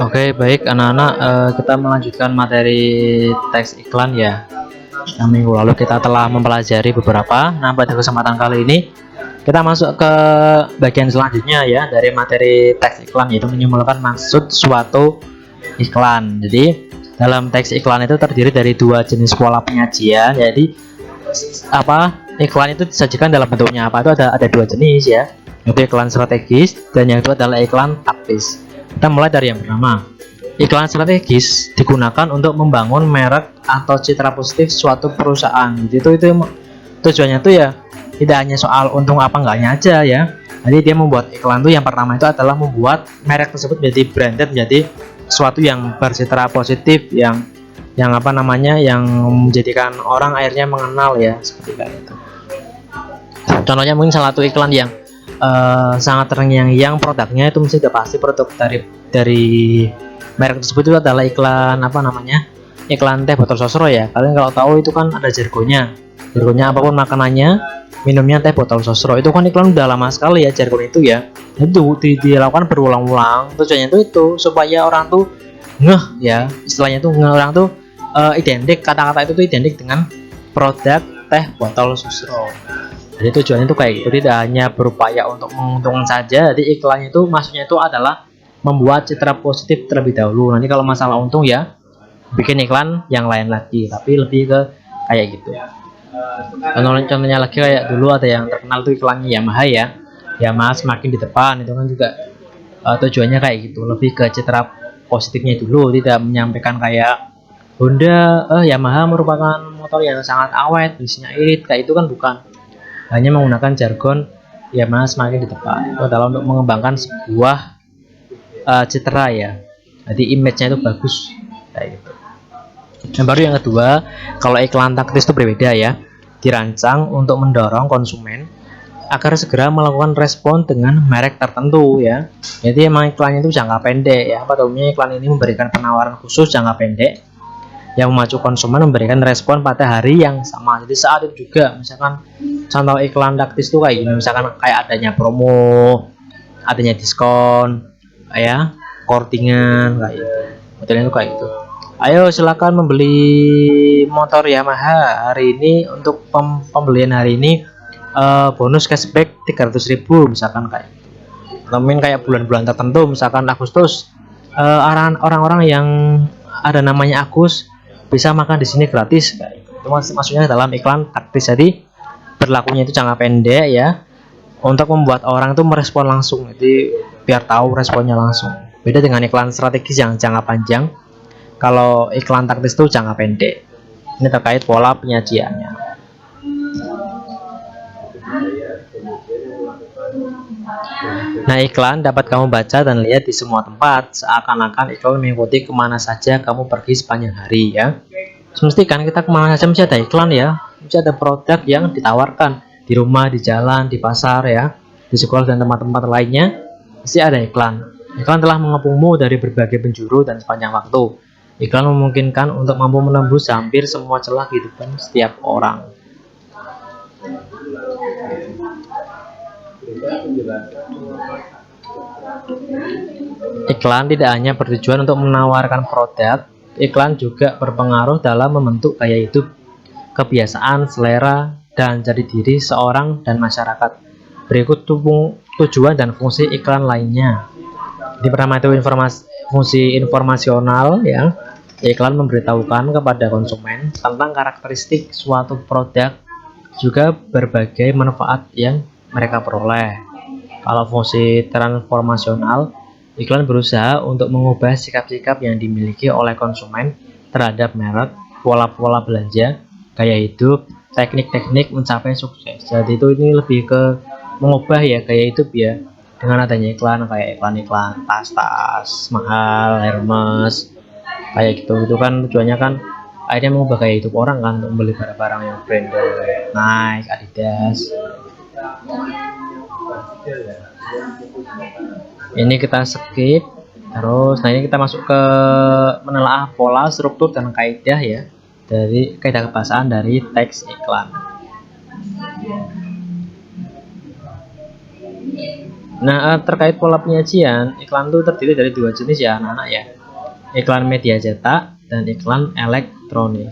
Oke, baik anak-anak, kita melanjutkan materi teks iklan ya. Yang minggu lalu kita telah mempelajari beberapa. Nah, pada kesempatan kali ini kita masuk ke bagian selanjutnya ya dari materi teks iklan, yaitu menyimpulkan maksud suatu iklan. Jadi dalam teks iklan itu terdiri dari dua jenis pola penyajian. Jadi iklan itu disajikan dalam bentuknya apa? Itu ada dua jenis ya, yaitu iklan strategis dan yang kedua adalah iklan taktis. Kita mulai dari yang pertama. Iklan strategis digunakan untuk membangun merek atau citra positif suatu perusahaan. Itu tujuannya tuh ya tidak hanya soal untung apa enggaknya aja ya. Jadi dia membuat iklan tuh yang pertama itu adalah membuat merek tersebut menjadi branded, menjadi suatu yang bercitra positif, yang yang menjadikan orang akhirnya mengenal ya, seperti itu. Contohnya mungkin salah satu iklan yang sangat terngiang-ngiang produknya itu mesti sudah pasti produk dari merek tersebut itu adalah iklan iklan teh botol sosro ya. Kalian kalau tahu itu kan ada jargonnya apapun makanannya minumnya teh botol sosro, itu kan iklan udah lama sekali ya jargon itu ya. Itu dilakukan berulang-ulang, tujuannya itu supaya orang tuh ngeh ya, istilahnya tuh ngeh, orang tuh identik, kata-kata itu tuh identik dengan produk teh botol sosro. Jadi tujuannya itu kayak gitu, tidak hanya berupaya untuk menguntungkan saja. Jadi iklannya itu maksudnya itu adalah membuat citra positif terlebih dahulu. Nanti kalau masalah untung ya bikin iklan yang lain lagi, tapi lebih ke kayak gitu. Contohnya lagi kayak dulu ada yang terkenal tuh iklannya Yamaha ya. Yamaha semakin di depan, itu kan juga tujuannya kayak gitu, lebih ke citra positifnya dulu, tidak menyampaikan kayak Honda, Yamaha merupakan motor yang sangat awet, isinya irit, kayak itu kan bukan. Hanya menggunakan jargon Yamaha semakin di depan, itu adalah untuk mengembangkan sebuah citra ya. Jadi image-nya itu bagus kayak gitu. Yang baru yang kedua, kalau iklan taktis itu berbeda ya. Dirancang untuk mendorong konsumen agar segera melakukan respon dengan merek tertentu ya. Jadi emang iklannya itu jangka pendek ya. Pada umumnya iklan ini memberikan penawaran khusus jangka pendek yang memacu konsumen memberikan respon pada hari yang sama. Jadi saat itu juga, misalkan contoh iklan taktis itu kayak gini, misalkan kayak adanya promo, adanya diskon, ya, courtingan kayak gitu. Modelnya itu kayak gitu. Ayo silakan membeli motor Yamaha hari ini, untuk pembelian hari ini bonus cashback 300.000 misalkan kayak gitu. Atau mungkin kayak bulan-bulan tertentu, misalkan Agustus, orang-orang yang ada namanya Agus bisa makan di sini gratis kayak gitu. Itu maksudnya dalam iklan taktis. Jadi berlakunya itu jangka pendek ya, untuk membuat orang itu merespon langsung, jadi biar tahu responnya langsung. Beda dengan iklan strategis yang jangka panjang. Kalau iklan taktis itu jangka pendek. Ini terkait pola penyajiannya. Nah, iklan dapat kamu baca dan lihat di semua tempat, seakan-akan iklan mengikuti kemana saja kamu pergi sepanjang hari ya. Semestikan kita kemana saja mesti ada iklan ya, mesti ada produk yang ditawarkan di rumah, di jalan, di pasar ya, di sekolah dan tempat-tempat lainnya mesti ada iklan. Iklan telah mengepungmu dari berbagai penjuru dan sepanjang waktu. Iklan memungkinkan untuk mampu menembus hampir semua celah kehidupan setiap orang. Iklan tidak hanya bertujuan untuk menawarkan produk, iklan juga berpengaruh dalam membentuk gaya hidup, kebiasaan, selera, dan jati diri seorang dan masyarakat. Berikut tujuan dan fungsi iklan lainnya. Di pertama itu fungsi informasional ya. Iklan memberitahukan kepada konsumen tentang karakteristik suatu produk, juga berbagai manfaat yang mereka peroleh. Kalau fungsi transformasional, iklan berusaha untuk mengubah sikap-sikap yang dimiliki oleh konsumen terhadap merek, pola-pola belanja, gaya hidup, teknik-teknik mencapai sukses. Jadi itu ini lebih ke mengubah ya gaya hidup ya, dengan adanya iklan, kayak iklan tas mahal, Hermes kayak gitu. Itu kan tujuannya kan akhirnya mengubah gaya hidup orang kan, untuk membeli barang-barang yang branded, Nike, Adidas. Ini kita skip terus. Nah, ini kita masuk ke menelaah pola, struktur, dan kaidah ya, dari kaidah kebahasaan dari teks iklan. Nah, terkait pola penyajian, iklan itu terdiri dari dua jenis ya anak-anak ya. Iklan media cetak dan iklan elektronik.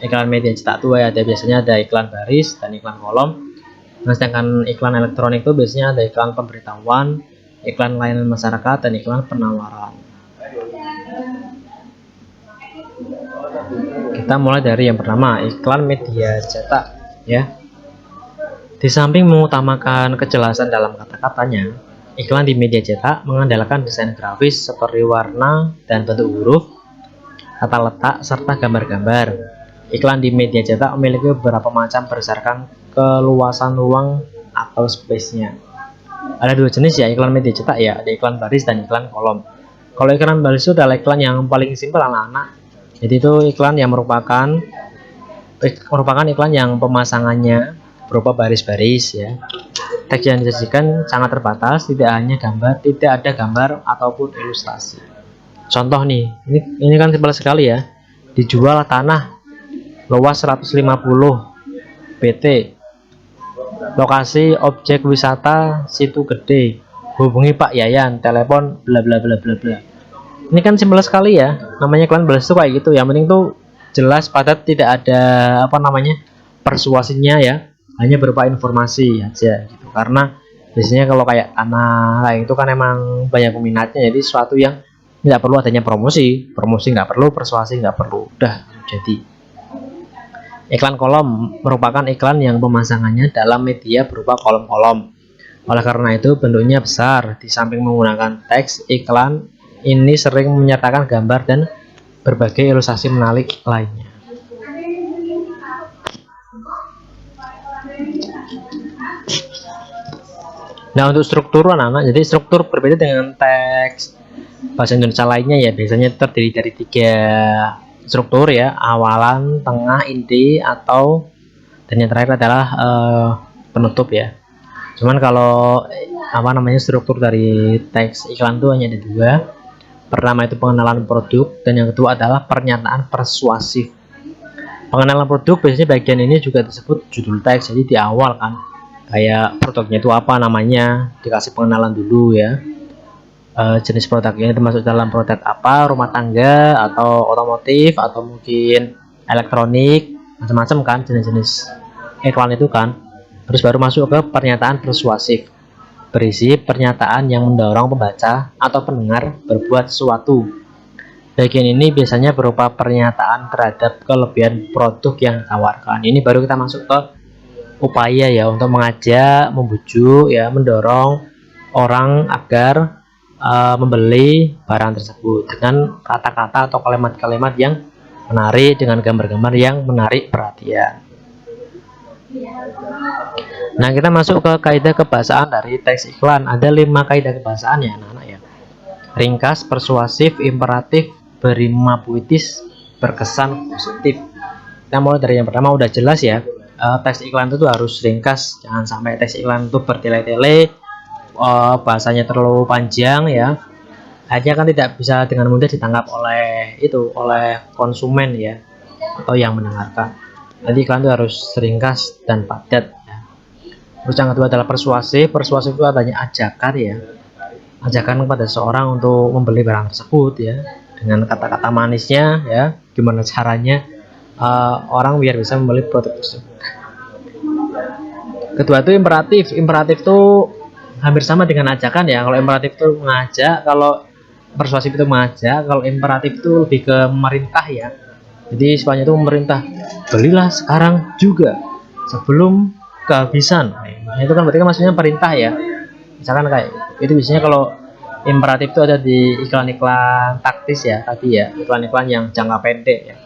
Iklan media cetak itu ya, ada biasanya ada iklan baris dan iklan kolom. Nah, sedangkan iklan elektronik itu biasanya ada iklan pemberitahuan, iklan layanan masyarakat, dan iklan penawaran. Kita mulai dari yang pertama, iklan media cetak ya. Di samping mengutamakan kejelasan dalam kata-katanya, iklan di media cetak mengandalkan desain grafis seperti warna dan bentuk huruf, tata letak, serta gambar-gambar. Iklan di media cetak memiliki beberapa macam berdasarkan keluasan ruang atau space-nya. Ada dua jenis ya iklan media cetak ya, ada iklan baris dan iklan kolom. Kalau iklan baris itu adalah iklan yang paling simpel anak-anak. Jadi itu iklan yang merupakan iklan yang pemasangannya berupa baris-baris ya. Teks yang disajikan sangat terbatas, tidak hanya gambar, tidak ada gambar ataupun ilustrasi. Contoh nih, ini kan simpel sekali ya. Dijual tanah luas 150 PT. Lokasi objek wisata Situ Gede. Hubungi Pak Yayan, telepon bla bla bla bla bla. Ini kan simpel sekali ya. Namanya iklan baris tuh kayak gitu. Yang penting tuh jelas, padat, tidak ada persuasinya ya. Hanya berupa informasi aja gitu. Karena biasanya kalau kayak tanah kayak itu kan emang banyak peminatnya, jadi sesuatu yang tidak perlu adanya promosi nggak perlu, persuasi nggak perlu, udah jadi. Iklan kolom merupakan iklan yang pemasangannya dalam media berupa kolom-kolom. Oleh karena itu bentuknya besar. Di samping menggunakan teks, iklan ini sering menyertakan gambar dan berbagai ilustrasi menarik lainnya. Nah, untuk struktur anak-anak, jadi struktur berbeda dengan teks bahasa Indonesia lainnya ya, biasanya terdiri dari 3 struktur ya, awalan, tengah, inti, atau dan yang terakhir adalah penutup ya. Cuman kalau struktur dari teks iklan itu hanya ada 2. Pertama itu pengenalan produk, dan yang kedua adalah pernyataan persuasif. Pengenalan produk biasanya bagian ini juga disebut judul teks, jadi di awal kan kayak produknya itu apa namanya, dikasih pengenalan dulu ya. Jenis produknya itu masuk dalam produk apa, rumah tangga atau otomotif atau mungkin elektronik, macam-macam kan jenis-jenis iklan itu kan. Terus baru masuk ke pernyataan persuasif, berisi pernyataan yang mendorong pembaca atau pendengar berbuat sesuatu. Bagian ini biasanya berupa pernyataan terhadap kelebihan produk yang ditawarkan. Ini baru kita masuk ke upaya ya, untuk mengajak, membujuk ya, mendorong orang agar membeli barang tersebut dengan kata-kata atau kalimat-kalimat yang menarik, dengan gambar-gambar yang menarik perhatian. Nah, kita masuk ke kaidah kebahasaan dari teks iklan. Ada 5 kaidah kebahasaan ya anak-anak ya. Ringkas, persuasif, imperatif, berima puitis, berkesan positif. Kita mulai dari yang pertama, udah jelas ya. Teks iklan itu harus ringkas, jangan sampai teks iklan itu bertele-tele, bahasanya terlalu panjang ya, akhirnya kan tidak bisa dengan mudah ditangkap oleh konsumen ya, atau yang mendengarkan. Jadi iklan itu harus ringkas dan padat ya. Terus yang kedua adalah persuasif. Persuasif itu adanya ajakan ya, ajakan kepada seorang untuk membeli barang tersebut ya, dengan kata-kata manisnya ya, gimana caranya orang biar bisa membeli produk tersebut. Kedua itu imperatif. Imperatif itu hampir sama dengan ajakan ya. Kalau imperatif itu mengajak, kalau persuasif itu mengajak, kalau imperatif itu lebih ke memerintah ya. Jadi semuanya itu memerintah, belilah sekarang juga sebelum kehabisan. Nah, itu kan berarti kan maksudnya perintah ya. Misalkan kayak itu biasanya kalau imperatif itu ada di iklan-iklan taktis ya tadi ya, iklan-iklan yang jangka pendek ya.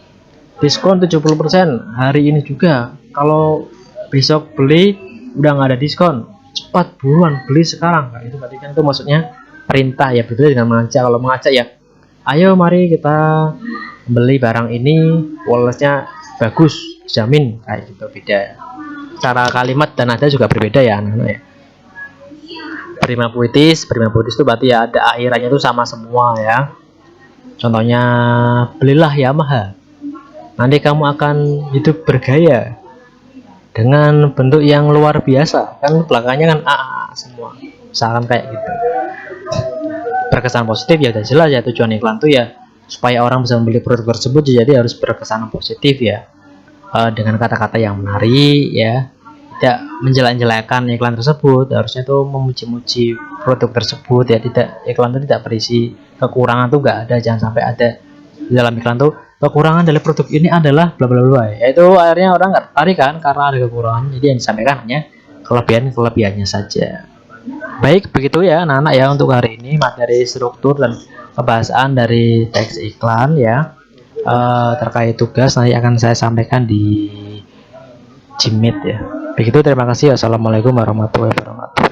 Diskon 70% hari ini juga, kalau besok beli udah nggak ada diskon, cepat buruan beli sekarang. Nah, itu berarti kan itu maksudnya perintah ya, berbeda dengan mengajak. Kalau mengajak ya, ayo mari kita beli barang ini, kualitasnya bagus, jamin, kayak gitu. Beda cara kalimat dan nada juga berbeda ya anak-anak ya. Prima puitis itu berarti ya ada akhirannya itu sama semua ya. Contohnya, belilah Yamaha, nanti kamu akan hidup bergaya dengan bentuk yang luar biasa. Kan belakangnya kan semua, misalkan kayak gitu. Berkesan positif ya udah jelas ya, tujuan iklan tuh ya supaya orang bisa membeli produk tersebut, jadi harus berkesan positif ya. Dengan kata-kata yang menarik ya, tidak menjelek-jelekan iklan tersebut, harusnya tuh memuji-muji produk tersebut ya, tidak, iklan itu tidak berisi kekurangan tuh nggak ada, jangan sampai ada di dalam iklan tuh kekurangan dari produk ini adalah bla bla bla ya, itu akhirnya orang nggak tertarik kan karena ada kekurangan. Jadi yang disampaikan hanya kelebihannya saja. Baik, begitu ya anak-anak ya untuk hari ini materi struktur dan pembahasan dari teks iklan ya. Terkait tugas nanti akan saya sampaikan di Jimit ya. Begitu, terima kasih. Wassalamualaikum warahmatullahi wabarakatuh.